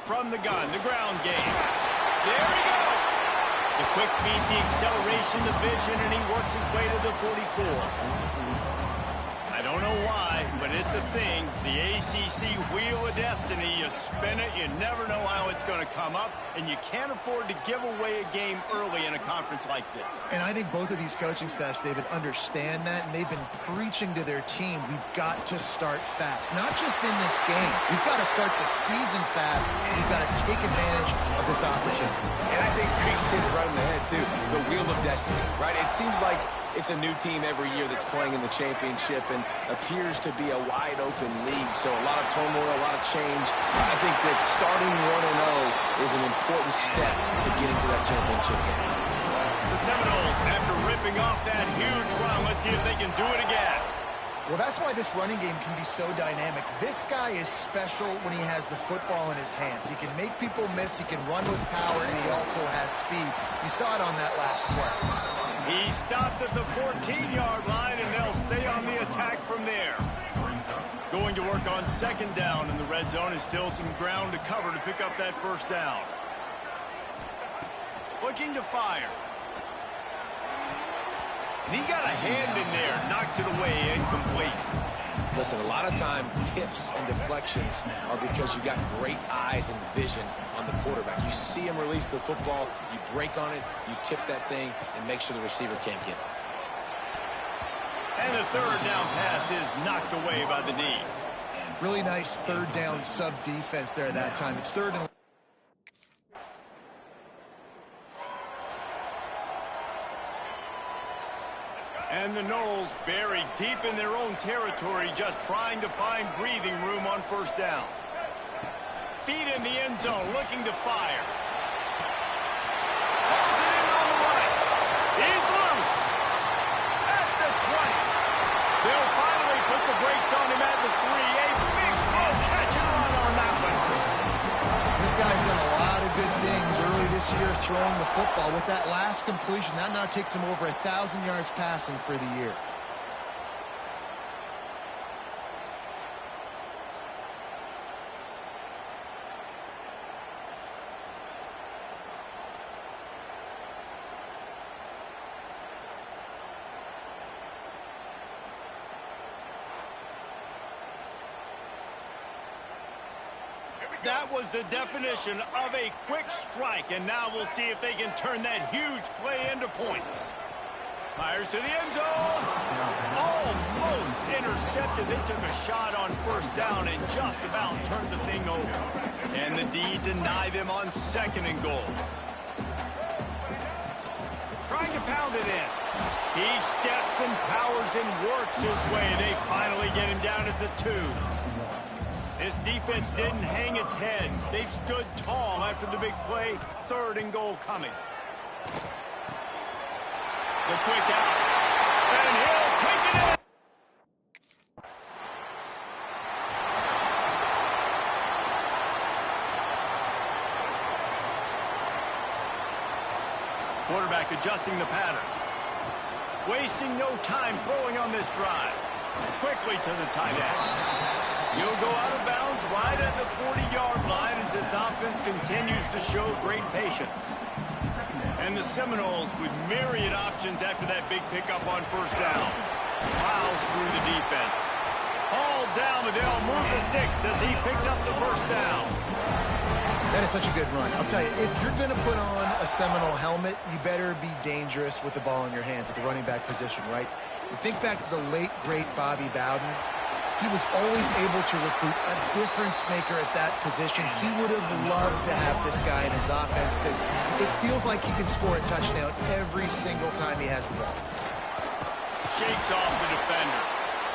From the gun, the ground game. There he goes. The quick feet, the acceleration, the vision, and he works his way to the 44. I don't know why, but it's a thing. The ACC Wheel of Destiny, you spin it, you never know how it's going to come up, and you can't afford to give away a game early in a conference like this. And I think both of these coaching staffs, David, understand that, and they've been preaching to their team, we've got to start fast. Not just in this game. We've got to start the season fast. We've got to take advantage of this opportunity. And I think Creek's hit it right in the head, too. The Wheel of Destiny, right? It seems like it's a new team every year that's playing in the championship and appears to be a wide-open league. So a lot of turmoil, a lot of change. I think that starting 1-0 is an important step to getting to that championship game. The Seminoles, after ripping off that huge run, let's see if they can do it again. Well, that's why this running game can be so dynamic. This guy is special when he has the football in his hands. He can make people miss, he can run with power, and he also has speed. You saw it on that last play. He stopped at the 14-yard line, and they'll stay on the attack from there. Going to work on second down in the red zone is still some ground to cover to pick up that first down. Looking to fire. And he got a hand in there, knocks it away, incomplete. Listen, a lot of time, tips and deflections are because you got great eyes and vision on the quarterback. You see him release the football, you break on it, you tip that thing, and make sure the receiver can't get it. And the third down pass is knocked away by the D. Really nice third down sub defense there that time. It's third and... And the Noles buried deep in their own territory, just trying to find breathing room on first down. Feet in the end zone, looking to fire. Pulls it in on the right. He's loose. At the 20. breaks on him at the 3. A big throw, catch and run on that one. This guy's done a lot of good things early this year throwing the football. With that last completion, that now takes him over 1,000 yards passing for the year. That was the definition of a quick strike, and now we'll see if they can turn that huge play into points. Fires to the end zone. Almost intercepted. They took a shot on first down and just about turned the thing over. And the D deny them on 2nd and goal. Trying to pound it in. He steps and powers and works his way. They finally get him down at the 2. This defense didn't hang its head. They've stood tall after the big play. 3rd and goal coming. The quick out. And he'll take it in. Quarterback adjusting the pattern. Wasting no time throwing on this drive. Quickly to the tight end. He'll go out of bounds right at the 40-yard line as this offense continues to show great patience. And the Seminoles with myriad options after that big pickup on first down. Plows through the defense. Hauled down, but they'll move the sticks as he picks up the first down. That is such a good run. I'll tell you, if you're going to put on a Seminole helmet, you better be dangerous with the ball in your hands at the running back position, right? You think back to the late, great Bobby Bowden. He was always able to recruit a difference maker at that position. He would have loved to have this guy in his offense because it feels like he can score a touchdown every single time he has the ball. Shakes off the defender.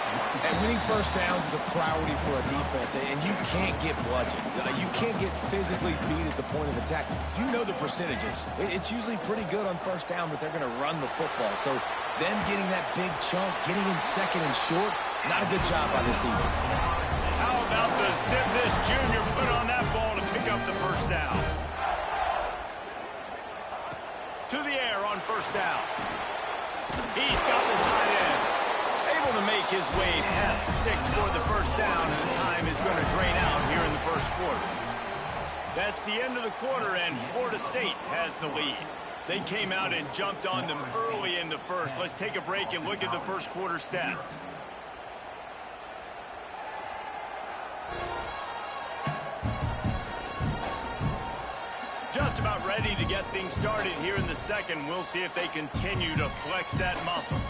And winning first downs is a priority for a defense, and you can't get bludgeoned. You can't get physically beat at the point of attack. You know the percentages. It's usually pretty good on first down that they're going to run the football. So them getting that big chunk, getting in 2nd and short, not a good job by this defense. How about the zip this junior put on that ball to pick up the first down? To the air on first down. He's got the tight end. Able to make his way past the sticks for the first down, and the time is going to drain out here in the first quarter. That's the end of the quarter, and Florida State has the lead. They came out and jumped on them early in the first. Let's take a break and look at the first quarter stats. Just about ready to get things started here in the second. We'll see if they continue to flex that muscle.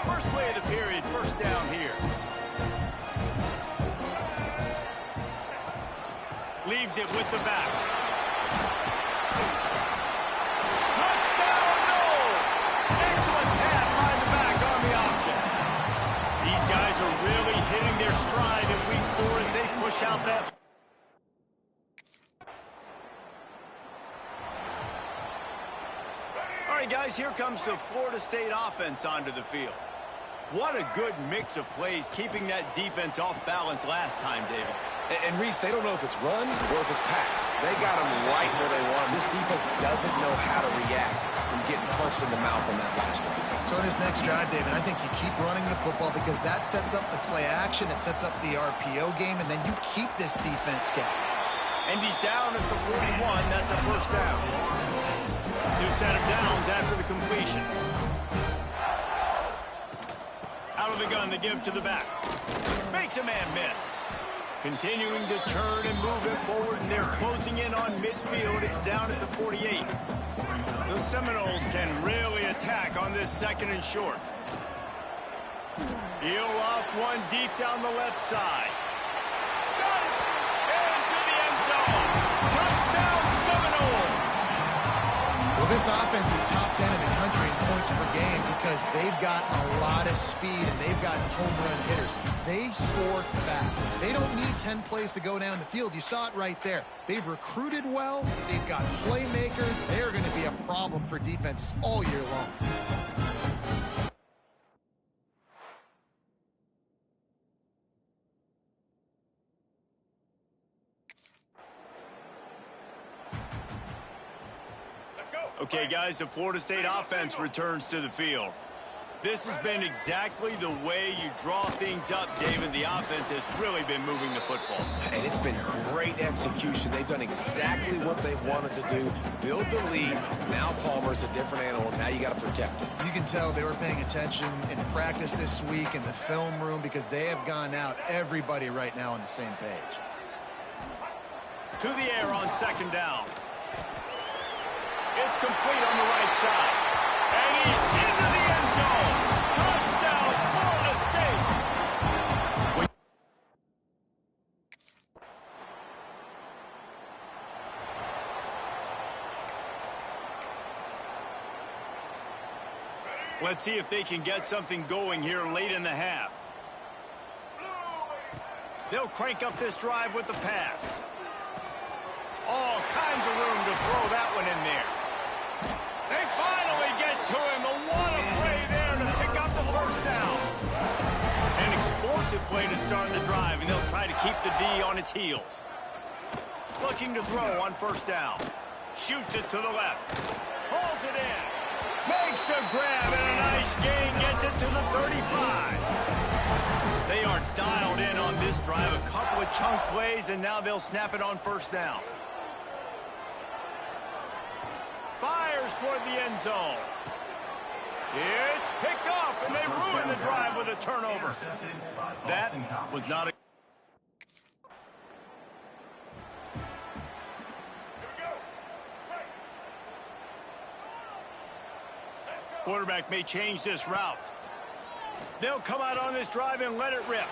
First play of the period, first down here. Leaves it with the back. Touchdown, Knowles! Excellent pass by the back on the option. These guys are really hitting their stride in week 4 as they push out that. All right, guys, here comes the Florida State offense onto the field. What a good mix of plays, keeping that defense off balance last time, David. And Reese, they don't know if it's run or if it's pass. They got them right where they want them. This defense doesn't know how to react from getting punched in the mouth on that last drive. So in this next drive, David, I think you keep running the football because that sets up the play action, it sets up the RPO game, and then you keep this defense guessing. And he's down at the 41. That's a first down. New set of downs after the completion. Out of the gun to give to the back. Makes a man miss. Continuing to turn and move it forward, and they're closing in on midfield. It's down at the 48. The Seminoles can really attack on this 2nd and short. He'll off one deep down the left side. Got it! Into the end zone. Touchdown, Seminoles! Well, this offense is top 10 in the country in points per game because they've got a lot of speed and they've got home run hitters. They score fast. They don't need 10 plays to go down the field. You saw it right there. They've recruited well. They've got playmakers. They're going to be a problem for defenses all year long. Okay, guys, the Florida State offense returns to the field. This has been exactly the way you draw things up, David. The offense has really been moving the football. And it's been great execution. They've done exactly what they've wanted to do. Build the lead. Now Palmer's a different animal. Now you got to protect it. You can tell they were paying attention in practice this week in the film room because they have gone out, everybody right now on the same page. To the air on second down. It's complete on the right side. And he's into the end zone. Touchdown, Florida State. Let's see if they can get something going here late in the half. They'll crank up this drive with the pass. All kinds of room to throw that one in there. They finally get to him. And what a play there to pick up the first down. An explosive play to start the drive, and they'll try to keep the D on its heels. Looking to throw on first down. Shoots it to the left. Pulls it in. Makes a grab, and a nice gain. Gets it to the 35. They are dialed in on this drive. A couple of chunk plays, and now they'll snap it on first down. Fires toward the end zone. It's picked off, and they ruin the drive with a turnover. That was not a... Quarterback may change this route. They'll come out on this drive and let it rip.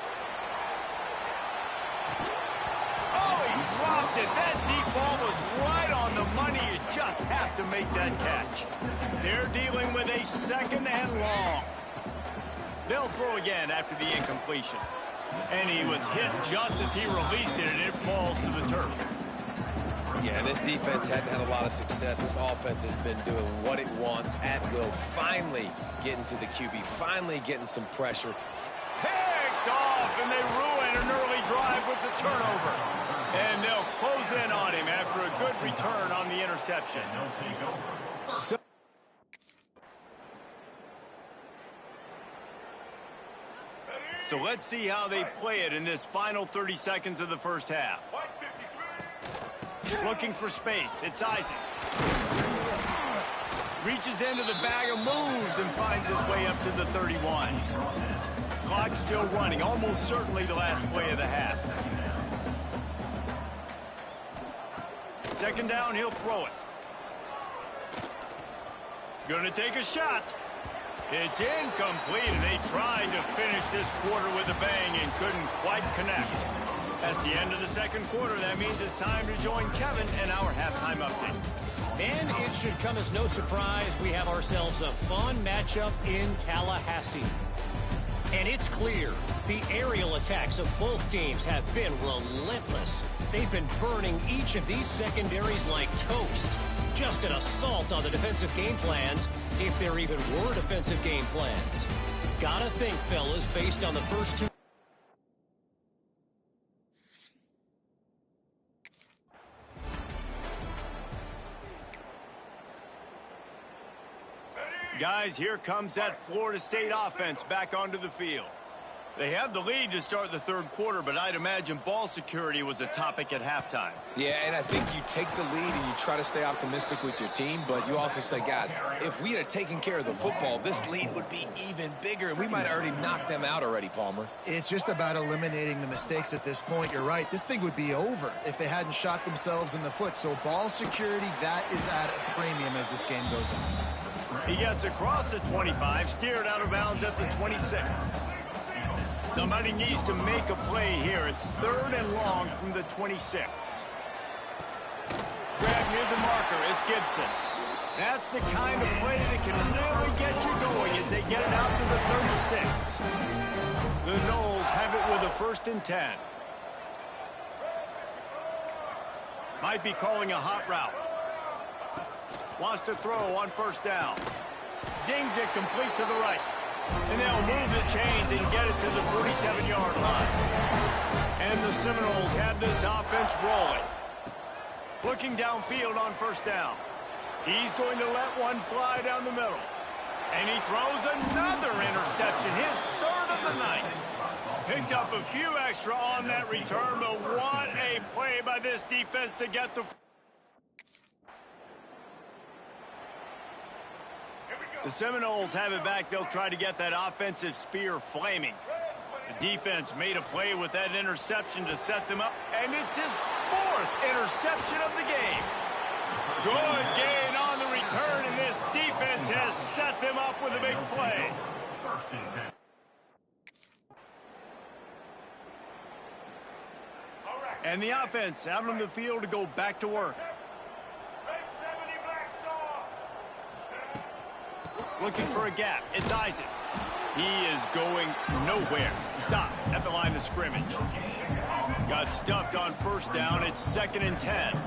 Oh, he dropped it. That deep ball was right on the money. You just have to make that catch. They're dealing with a second and long. They'll throw again after the incompletion. And he was hit just as he released it, and it falls to the turf. Yeah, this defense hadn't had a lot of success. This offense has been doing what it wants at will. Finally getting to the QB. Finally getting some pressure. Picked off, and they ruin an early drive with the turnover. And they'll close in on him after a good return on the interception. So let's see how they play it in this final 30 seconds of the first half. Looking for space. It's Isaac. Reaches into the bag of moves and finds his way up to the 31. Clock still running. Almost certainly the last play of the half. Second down, he'll throw it. Gonna take a shot. It's incomplete, and they tried to finish this quarter with a bang and couldn't quite connect. That's the end of the second quarter. That means it's time to join Kevin in our halftime update. And it should come as no surprise we have ourselves a fun matchup in Tallahassee. And it's clear the aerial attacks of both teams have been relentless. They've been burning each of these secondaries like toast. Just an assault on the defensive game plans, if there even were defensive game plans. Gotta think, fellas, based on the first two. Guys, here comes that Florida State offense back onto the field. They have the lead to start the third quarter, but I'd imagine ball security was a topic at halftime. Yeah, and I think you take the lead and you try to stay optimistic with your team, but you also say, guys, if we had taken care of the football, this lead would be even bigger, and we might have already knocked them out already, Palmer. It's just about eliminating the mistakes at this point. You're right. This thing would be over if they hadn't shot themselves in the foot. So ball security, that is at a premium as this game goes on. He gets across the 25, steered out of bounds at the 26. Somebody needs to make a play here. It's third and long from the 26. Grab near the marker. It's Gibson. That's the kind of play that can really get you going as they get it out to the 36. The Noles have it with a 1st and 10. Might be calling a hot route. Wants to throw on first down. Zings it complete to the right. And they'll move the chains and get it to the 47-yard line. And the Seminoles have this offense rolling. Looking downfield on first down. He's going to let one fly down the middle. And he throws another interception, his third of the night. Picked up a few extra on that return, but what a play by this defense to get the... The Seminoles have it back. They'll try to get that offensive spear flaming. The defense made a play with that interception to set them up, and it's his fourth interception of the game. Good gain on the return, and this defense has set them up with a big play. And the offense out on the field to go back to work. Looking for a gap. It's Isaac. He is going nowhere. Stop at the line of scrimmage. Got stuffed on first down. It's 2nd and 10.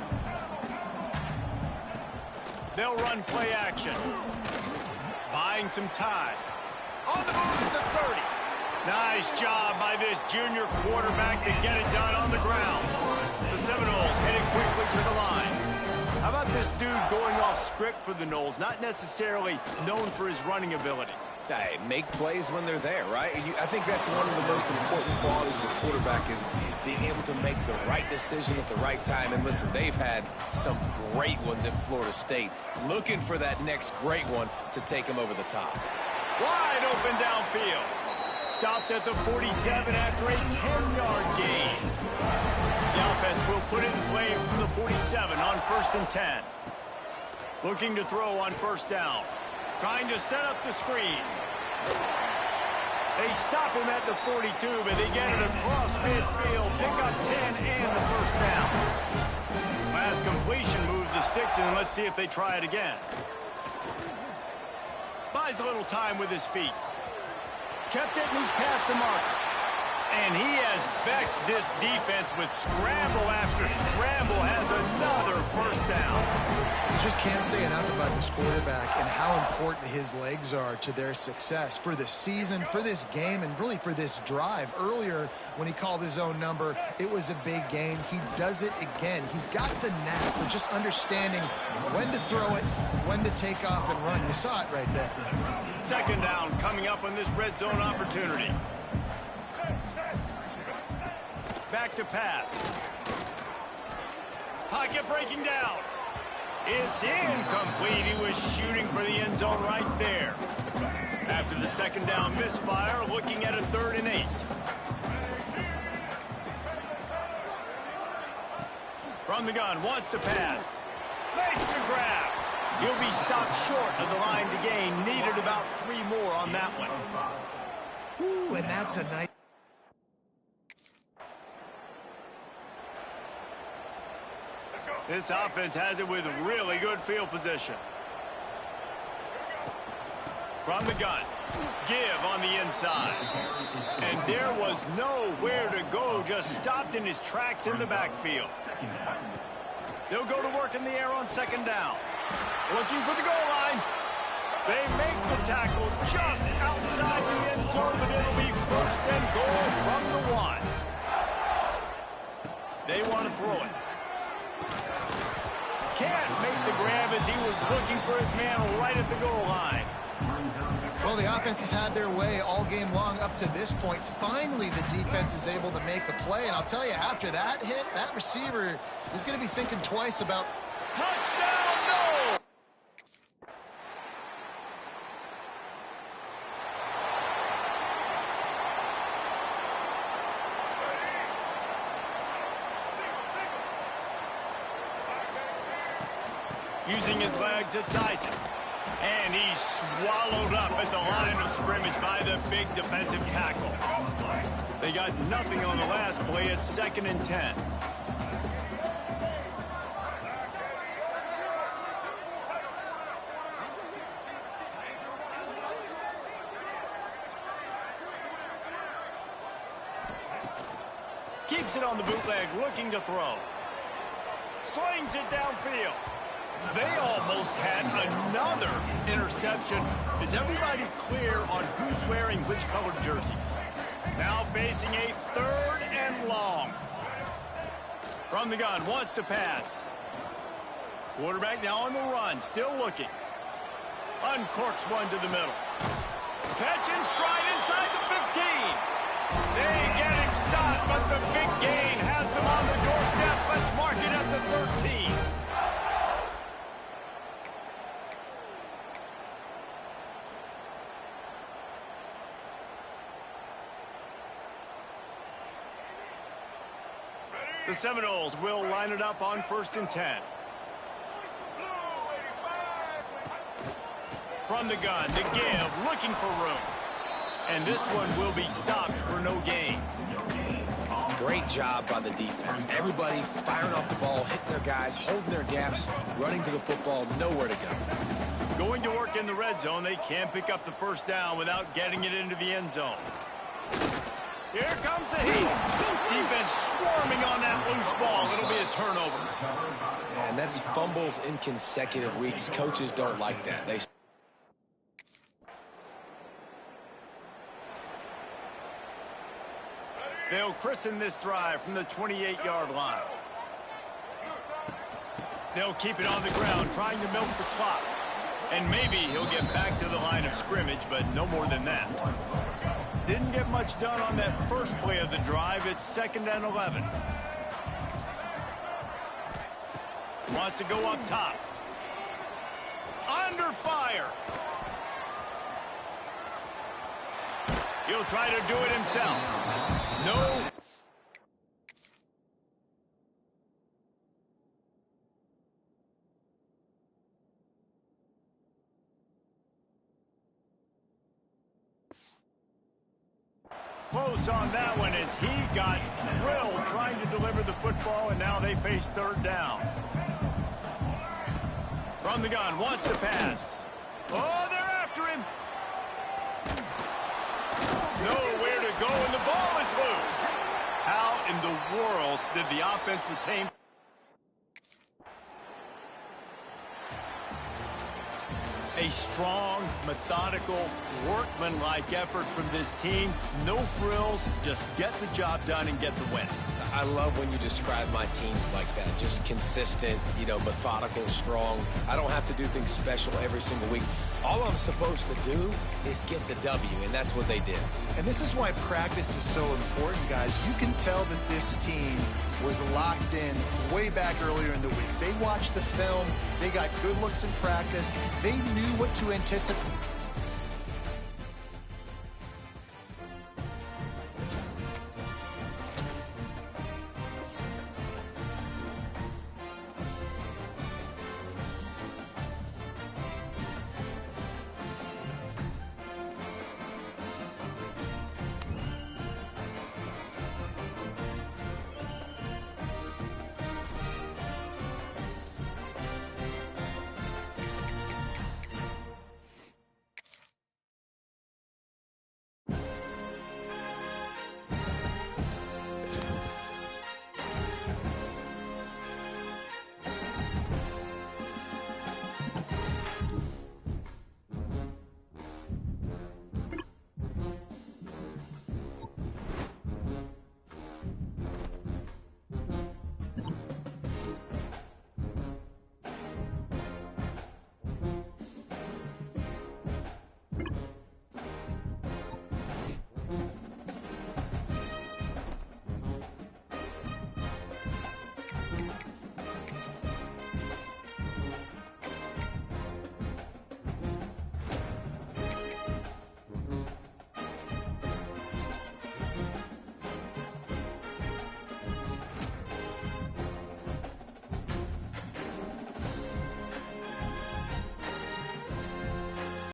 They'll run play action. Buying some time. On the move at the 30. Nice job by this junior quarterback to get it done on the ground. The Seminoles heading quickly to the line. How about this dude going off script for the Noles? Not necessarily known for his running ability. Hey, make plays when they're there, right? I think that's one of the most important qualities of a quarterback is being able to make the right decision at the right time. And listen, they've had some great ones at Florida State. Looking for that next great one to take them over the top. Wide open downfield. Stopped at the 47 after a 10-yard gain. The offense will put it in play from the 47 on 1st and 10. Looking to throw on first down. Trying to set up the screen. They stop him at the 42, but they get it across midfield. Pick up 10 and the first down. Last completion moved the sticks, and let's see if they try it again. Buys a little time with his feet. Kept it, and he's past the marker. And he has vexed this defense with scramble after scramble, has another first down. You just can't say enough about this quarterback and how important his legs are to their success for the season, for this game, and really for this drive. Earlier, when he called his own number, it was a big gain. He does it again. He's got the knack for just understanding when to throw it, when to take off and run. You saw it right there. 2nd down coming up on this red zone opportunity. Back to pass. Pocket breaking down. It's incomplete. He was shooting for the end zone right there. After the 2nd down misfire, looking at a 3rd and 8. From the gun, wants to pass. Makes the grab. He'll be stopped short of the line to gain. Needed about 3 more on that one. Ooh, and that's a nice... This offense has it with really good field position. From the gun. Give on the inside. And there was nowhere to go. Just stopped in his tracks in the backfield. They'll go to work in the air on 2nd down. Looking for the goal line. They make the tackle just outside the end zone, but it'll be 1st and goal from the 1. They want to throw it. Can't make the grab as he was looking for his man right at the goal line. Well, the offense has had their way all game long up to this point. Finally, the defense is able to make a play. And I'll tell you, after that hit, that receiver is going to be thinking twice about... Touchdown, no! Using his legs, it's Isaac. And he's swallowed up at the line of scrimmage by the big defensive tackle. They got nothing on the last play. It's 2nd and 10. Keeps it on the bootleg, looking to throw. Slings it downfield. They almost had another interception. Is everybody clear on who's wearing which colored jerseys? Now facing a 3rd and long. From the gun, wants to pass. Quarterback now on the run, still looking. Uncorks one to the middle. Catch and stride inside the 15. They get him stopped, but the big gain has them on the doorstep. Let's mark it at the 13. The Seminoles will line it up on 1st and 10. From the gun, to give, looking for room. And this one will be stopped for no gain. Great job by the defense. Everybody firing off the ball, hitting their guys, holding their gaps, running to the football, nowhere to go. Going to work in the red zone, they can't pick up the first down without getting it into the end zone. Here comes the heat. Defense swarming on that loose ball. It'll be a turnover. And that's fumbles in consecutive weeks. Coaches don't like that. They'll christen this drive from the 28-yard line. They'll keep it on the ground, trying to milk the clock. And maybe he'll get back to the line of scrimmage, but no more than that. Didn't get much done on that first play of the drive. It's 2nd and 11. Wants to go up top. Under fire. He'll try to do it himself. No. Close on that one as he got drilled trying to deliver the football, and now they face 3rd down. From the gun, wants to pass. Oh, they're after him. Nowhere to go, and the ball is loose. How in the world did the offense retain? A strong, methodical, workmanlike effort from this team. No frills, just get the job done and get the win. I love when you describe my teams like that. Just consistent, methodical, strong. I don't have to do things special every single week. All I'm supposed to do is get the W, and that's what they did. And this is why practice is so important, guys. You can tell that this team was locked in way back earlier in the week. They watched the film. They got good looks in practice. They knew what to anticipate.